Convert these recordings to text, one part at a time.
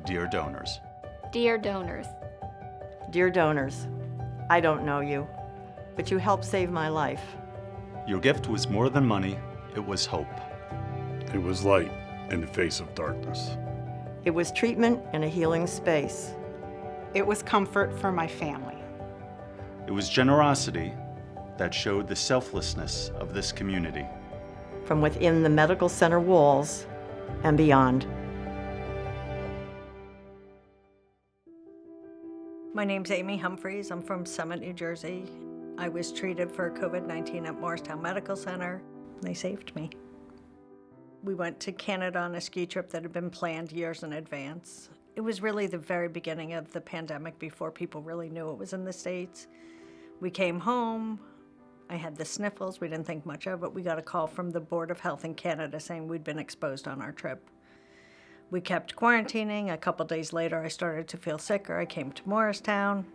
Dear donors. Dear donors. Dear donors, I don't know you, but you helped save my life. Your gift was more than money, it was hope. It was light in the face of darkness. It was treatment in a healing space. It was comfort for my family. It was generosity that showed the selflessness of this community. From within the medical center walls and beyond. My name's Amy Humphreys. I'm from Summit, New Jersey. I was treated for COVID-19 at Morristown Medical Center. They saved me. We went to Canada on a ski trip that had been planned years in advance. It was really the very beginning of the pandemic before people really knew it was in the States. We came home. I had the sniffles. We didn't think much of it. We got a call from the Board of Health in Canada saying we'd been exposed on our trip. We kept quarantining. A couple days later, I started to feel sicker. I came to Morristown.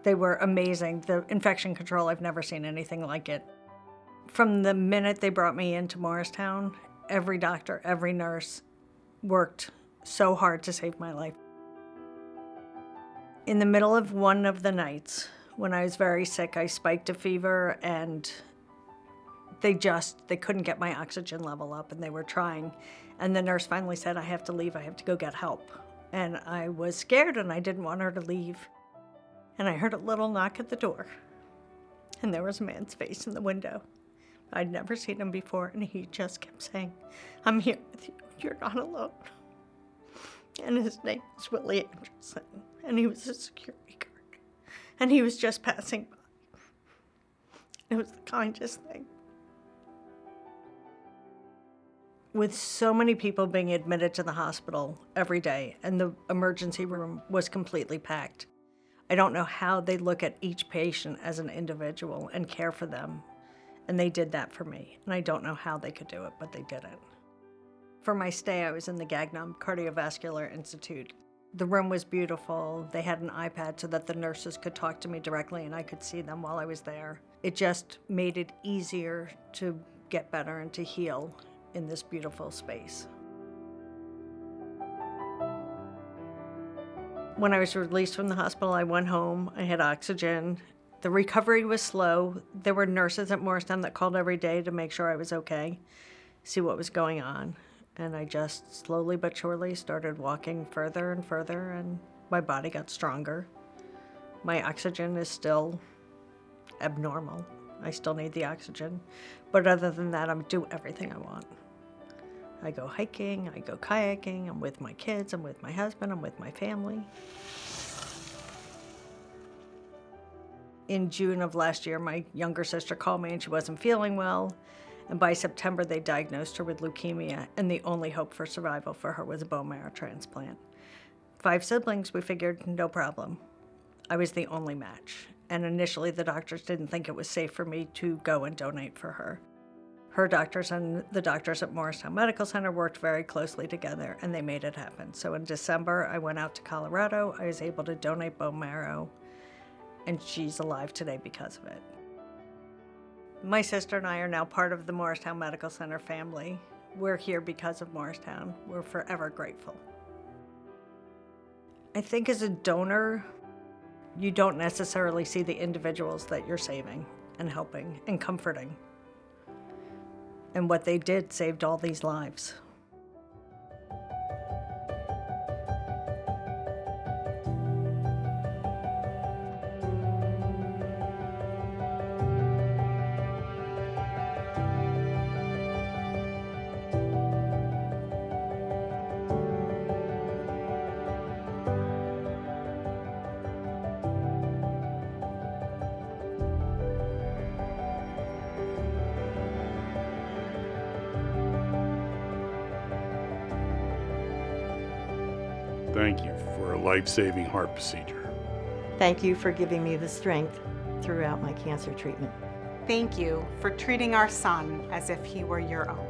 They were amazing. The infection control, I've never seen anything like it. From the minute they brought me into Morristown, every doctor, every nurse worked so hard to save my life. In the middle of one of the nights, when I was very sick, I spiked a fever and they couldn't get my oxygen level up and they were trying. And the nurse finally said, I have to leave, I have to go get help. And I was scared and I didn't want her to leave. And I heard a little knock at the door. And there was a man's face in the window. I'd never seen him before and he just kept saying, I'm here with you, you're not alone. And his name was Willie Anderson and he was a security guard. And he was just passing by. It was the kindest thing. With so many people being admitted to the hospital every day and the emergency room was completely packed, I don't know how they look at each patient as an individual and care for them. And they did that for me. And I don't know how they could do it, but they did it. For my stay, I was in the Gagnon Cardiovascular Institute. The room was beautiful. They had an iPad so that the nurses could talk to me directly and I could see them while I was there. It just made it easier to get better and to heal in this beautiful space. When I was released from the hospital, I went home. I had oxygen. The recovery was slow. There were nurses at Morristown that called every day to make sure I was okay, see what was going on. And I just slowly but surely started walking further and further, and my body got stronger. My oxygen is still abnormal. I still need the oxygen. But other than that, I do everything I want. I go hiking, I go kayaking, I'm with my kids, I'm with my husband, I'm with my family. In June of last year, my younger sister called me and she wasn't feeling well. And by September, they diagnosed her with leukemia, and the only hope for survival for her was a bone marrow transplant. 5 siblings, we figured, no problem. I was the only match. And initially, the doctors didn't think it was safe for me to go and donate for her. Her doctors and the doctors at Morristown Medical Center worked very closely together, and they made it happen. So in December, I went out to Colorado. I was able to donate bone marrow, and she's alive today because of it. My sister and I are now part of the Morristown Medical Center family. We're here because of Morristown. We're forever grateful. I think as a donor, you don't necessarily see the individuals that you're saving and helping and comforting. And what they did saved all these lives. Thank you for a life-saving heart procedure. Thank you for giving me the strength throughout my cancer treatment. Thank you for treating our son as if he were your own.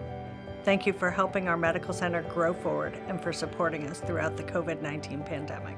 Thank you for helping our medical center grow forward and for supporting us throughout the COVID-19 pandemic.